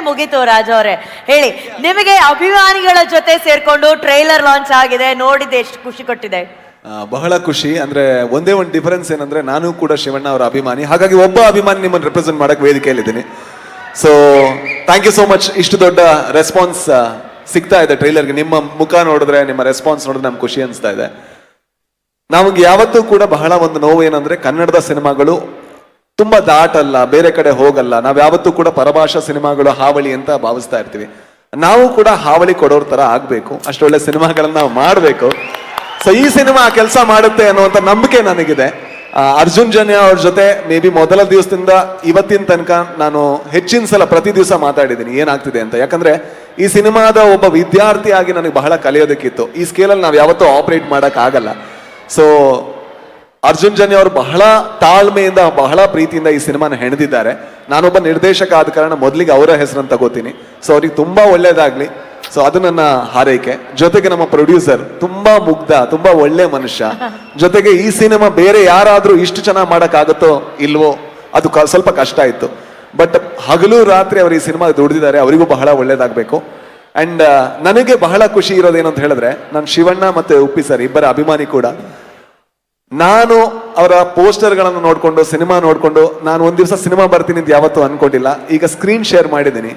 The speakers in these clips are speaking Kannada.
ಮುಗೀತು ರಾಜು ಅವರೇ. ಹೇಳಿ, ನಿಮಗೆ ಅಭಿಮಾನಿಗಳ ಜೊತೆ ಸೇರ್ಕೊಂಡು ಟ್ರೈಲರ್ ಲಾಂಚ್ ಆಗಿದೆ, ನೋಡಿದೆ, ಎಷ್ಟು ಖುಷಿ ಕೊಟ್ಟಿದೆ? ಬಹಳ ಖುಷಿ. ಅಂದ್ರೆ ಒಂದೇ ಒಂದು ಡಿಫರೆನ್ಸ್ ಏನಂದ್ರೆ ನಾನು ಕೂಡ ಶಿವಣ್ಣ ಅವರ ಅಭಿಮಾನಿ, ಹಾಗಾಗಿ ಒಬ್ಬ ಅಭಿಮಾನಿ ನಿಮ್ಮನ್ನು ರೆಪ್ರೆಸೆಂಟ್ ಮಾಡಕ್ ವೇದಿಕೆಯಲ್ಲಿದ್ದೀನಿ. So thank you so much. ಇಷ್ಟು ದೊಡ್ಡ ರೆಸ್ಪಾನ್ಸ್ ಸಿಗ್ತಾ ಇದೆ ಟ್ರೈಲರ್ಗೆ. ನಿಮ್ಮ ಮುಖ ನೋಡಿದ್ರೆ, ನಿಮ್ಮ ರೆಸ್ಪಾನ್ಸ್ ನೋಡಿದ್ರೆ ನಮ್ಗೆ ಖುಷಿ ಅನಿಸ್ತಾ ಇದೆ. ನಮಗೆ ಯಾವತ್ತೂ ಕೂಡ ಬಹಳ ಒಂದು ನೋವು ಏನಂದ್ರೆ, ಕನ್ನಡದ ಸಿನಿಮಾಗಳು ತುಂಬಾ ದಾಟಲ್ಲ, ಬೇರೆ ಕಡೆ ಹೋಗಲ್ಲ. ನಾವ್ ಯಾವತ್ತೂ ಕೂಡ ಪರಭಾಷಾ ಸಿನಿಮಾಗಳು ಹಾವಳಿ ಅಂತ ಭಾವಿಸ್ತಾ ಇರ್ತೀವಿ. ನಾವು ಕೂಡ ಹಾವಳಿ ಕೊಡೋರ್ ತರ ಆಗ್ಬೇಕು, ಅಷ್ಟೊಳ್ಳೆ ಸಿನಿಮಾಗಳನ್ನ ನಾವು ಮಾಡ್ಬೇಕು. ಸೊ ಈ ಸಿನಿಮಾ ಕೆಲಸ ಮಾಡುತ್ತೆ ಅನ್ನುವಂಥ ನಂಬಿಕೆ ನನಗಿದೆ. ಅರ್ಜುನ್ ಜನ್ಯ ಅವ್ರ ಜೊತೆ ಮೇ ಬಿ ಮೊದಲ ದಿವಸದಿಂದ ಇವತ್ತಿನ ತನಕ ನಾನು ಹೆಚ್ಚಿನ ಸಲ ಪ್ರತಿ ದಿವಸ ಮಾತಾಡಿದ್ದೀನಿ ಏನಾಗ್ತಿದೆ ಅಂತ. ಯಾಕಂದ್ರೆ ಈ ಸಿನಿಮಾದ ಒಬ್ಬ ವಿದ್ಯಾರ್ಥಿಯಾಗಿ ನನಗೆ ಬಹಳ ಕಲಿಯೋದಕ್ಕಿತ್ತು. ಈ ಸ್ಕೇಲಲ್ಲಿ ನಾವು ಯಾವತ್ತೂ ಆಪರೇಟ್ ಮಾಡಕ್ ಆಗಲ್ಲ. ಸೊ ಅರ್ಜುನ್ ಜನ್ಯ ಅವರು ಬಹಳ ತಾಳ್ಮೆಯಿಂದ, ಬಹಳ ಪ್ರೀತಿಯಿಂದ ಈ ಸಿನಿಮಾನ ಹೆಣೆದಿದ್ದಾರೆ. ನಾನೊಬ್ಬ ನಿರ್ದೇಶಕ ಆದ ಕಾರಣ ಮೊದಲಿಗೆ ಅವರ ಹೆಸರನ್ನು ತಗೋತೀನಿ. ಸೊ ಅವ್ರಿಗೆ ತುಂಬಾ ಒಳ್ಳೇದಾಗ್ಲಿ. ಸೊ ಅದು ನನ್ನ ಹಾರೈಕೆ. ಜೊತೆಗೆ ನಮ್ಮ ಪ್ರೊಡ್ಯೂಸರ್ ತುಂಬಾ ಮುಗ್ಧ, ತುಂಬಾ ಒಳ್ಳೆ ಮನುಷ್ಯ. ಜೊತೆಗೆ ಈ ಸಿನಿಮಾ ಬೇರೆ ಯಾರಾದ್ರೂ ಇಷ್ಟು ಚೆನ್ನಾಗಿ ಮಾಡಕ್ ಆಗುತ್ತೋ ಇಲ್ವೋ, ಅದು ಸ್ವಲ್ಪ ಕಷ್ಟ ಇತ್ತು. ಬಟ್ ಹಗಲು ರಾತ್ರಿ ಅವರು ಈ ಸಿನಿಮಾ ದುಡಿದಿದ್ದಾರೆ. ಅವರಿಗೂ ಬಹಳ ಒಳ್ಳೇದಾಗಬೇಕು. ಅಂಡ್ ನನಗೆ ಬಹಳ ಖುಷಿ ಇರೋದೇನು ಅಂತ ಹೇಳಿದ್ರೆ, ನಾನು ಶಿವಣ್ಣ ಮತ್ತೆ ಉಪ್ಪಿ ಸರ್ ಇಬ್ಬರ ಅಭಿಮಾನಿ ಕೂಡ. ನಾನು ಅವರ ಪೋಸ್ಟರ್ಗಳನ್ನು ನೋಡ್ಕೊಂಡು, ಸಿನಿಮಾ ನೋಡ್ಕೊಂಡು, ನಾನು ಒಂದ್ ದಿವಸ ಸಿನಿಮಾ ಬರ್ತೀನಿ ಅಂತ ಯಾವತ್ತೂ ಅನ್ಕೊಂಡಿಲ್ಲ. ಈಗ ಸ್ಕ್ರೀನ್ ಶೇರ್ ಮಾಡಿದ್ದೀನಿ.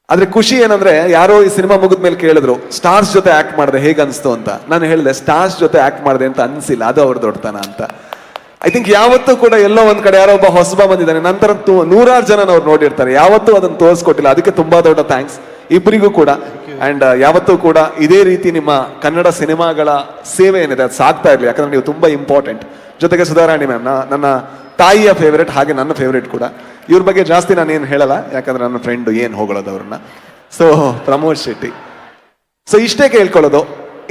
ಆದ್ರೆ ಖುಷಿ ಏನಂದ್ರೆ, ಯಾರೋ ಈ ಸಿನಿಮಾ ಮುಗಿದ್ಮೇಲೆ ಕೇಳಿದ್ರು ಸ್ಟಾರ್ಸ್ ಜೊತೆ ಆಕ್ಟ್ ಮಾಡಿದೆ ಹೇಗೆ ಅನ್ಸ್ತು ಅಂತ. ನಾನು ಹೇಳಿದೆ ಸ್ಟಾರ್ಸ್ ಜೊತೆ ಆಕ್ಟ್ ಮಾಡಿದೆ ಅಂತ ಅನ್ಸಿಲ್ಲ, ಅದು ಅವ್ರ ದೊಡ್ಡತನ ಅಂತ. ಐ ಥಿಂಕ್ ಯಾವತ್ತೂ ಕೂಡ ಎಲ್ಲೋ ಒಂದ್ ಕಡೆ ಯಾರೋ ಒಬ್ಬ ಹೊಸಬ ಬಂದಿದ್ದಾನೆ, ನಂತರ ನೂರಾರು ಜನ ಅವ್ರು ನೋಡಿರ್ತಾರೆ, ಯಾವತ್ತೂ ಅದನ್ನ ತೋರಿಸ್ಕೊಟ್ಟಿಲ್ಲ. ಅದಕ್ಕೆ ತುಂಬಾ ದೊಡ್ಡ ಥ್ಯಾಂಕ್ಸ್ ಇಬ್ಬರಿಗೂ ಕೂಡ. ಅಂಡ್ ಯಾವತ್ತೂ ಕೂಡ ಇದೇ ರೀತಿ ನಿಮ್ಮ ಕನ್ನಡ ಸಿನಿಮಾಗಳ ಸೇವೆ ಏನಿದೆ ಅದು ಸಾಗ್ತಾ ಇರಲಿ. ಯಾಕಂದ್ರೆ ನೀವು ತುಂಬಾ ಇಂಪಾರ್ಟೆಂಟ್. ಜೊತೆಗೆ ಸುಧಾರಾಣಿ ಮ್ಯಾಮ್ ನನ್ನ ತಾಯಿಯ ಫೇವರೇಟ್, ಹಾಗೆ ನನ್ನ ಫೇವರೇಟ್ ಕೂಡ. ಇವ್ರ ಬಗ್ಗೆ ಜಾಸ್ತಿ ನಾನು ಏನು ಹೇಳಲ್ಲ, ಯಾಕಂದ್ರೆ ನನ್ನ ಫ್ರೆಂಡ್ ಏನು ಹೊಗಳೋದು ಅವ್ರನ್ನ. ಸೊ ಪ್ರಮೋದ್ ಶೆಟ್ಟಿ. ಸೊ ಇಷ್ಟೇ ಕೇಳ್ಕೊಳ್ಳೋದು,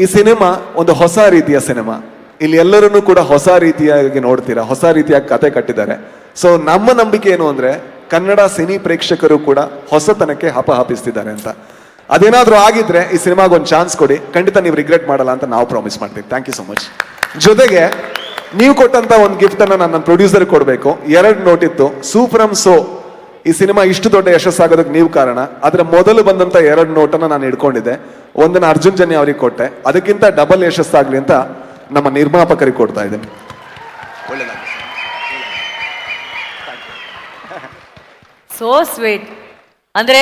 ಈ ಸಿನಿಮಾ ಒಂದು ಹೊಸ ರೀತಿಯ ಸಿನಿಮಾ. ಇಲ್ಲಿ ಎಲ್ಲರನ್ನೂ ಕೂಡ ಹೊಸ ರೀತಿಯಾಗಿ ನೋಡ್ತೀರಾ, ಹೊಸ ರೀತಿಯಾಗಿ ಕತೆ ಕಟ್ಟಿದ್ದಾರೆ. ಸೊ ನಮ್ಮ ನಂಬಿಕೆ ಏನು ಅಂದ್ರೆ, ಕನ್ನಡ ಸಿನಿ ಪ್ರೇಕ್ಷಕರು ಕೂಡ ಹೊಸತನಕ್ಕೆ ಹಪಹಪಿಸ್ತಿದ್ದಾರೆ ಅಂತ. ಅದೇನಾದ್ರೂ ಆಗಿದ್ರೆ ಈ ಸಿನಿಮಾಗೆ ಒಂದು ಚಾನ್ಸ್ ಕೊಡಿ, ಖಂಡಿತ ನೀವು ರಿಗ್ರೆಟ್ ಮಾಡಲ್ಲ ಅಂತ ನಾವು ಪ್ರಾಮಿಸ್ ಮಾಡ್ತೀವಿ. Thank you so much. ಜೊತೆಗೆ ನೀವು ಕೊಟ್ಟಂತ ಒಂದು ಗಿಫ್ಟ್ ಅನ್ನ ನನ್ನ ಪ್ರೊಡ್ಯೂಸರ್ ಕೊಡಬೇಕು. 2 ನೋಟ್ ಇತ್ತು. ಸೂಫ್ರಮ್ ಸೋ ಈ ಸಿನಿಮಾ ಇಷ್ಟು ದೊಡ್ಡ ಯಶಸ್ಸಾಗೋದಕ್ಕೆ ನೀವು ಕಾರಣ. ಆದ್ರೆ ಮೊದಲು ಬಂದಂತ 2 ನೋಟನ್ನ ನಾನು ಇಟ್ಕೊಂಡಿದ್ದೆ. ಒಂದನ್ನ ಅರ್ಜುನ್ ಜನ್ಯ ಅವರಿಗೆ ಕೊಟ್ಟೆ, ಅದಕ್ಕಿಂತ ಡಬಲ್ ಯಶಸ್ಸಾಗ್ಲಿ ಅಂತ ನಮ್ಮ ನಿರ್ಮಾಪಕರಿಗೆ ಕೊಡ್ತಾ ಇದ್ದೇನೆ. So sweet. ಅಂದ್ರೆ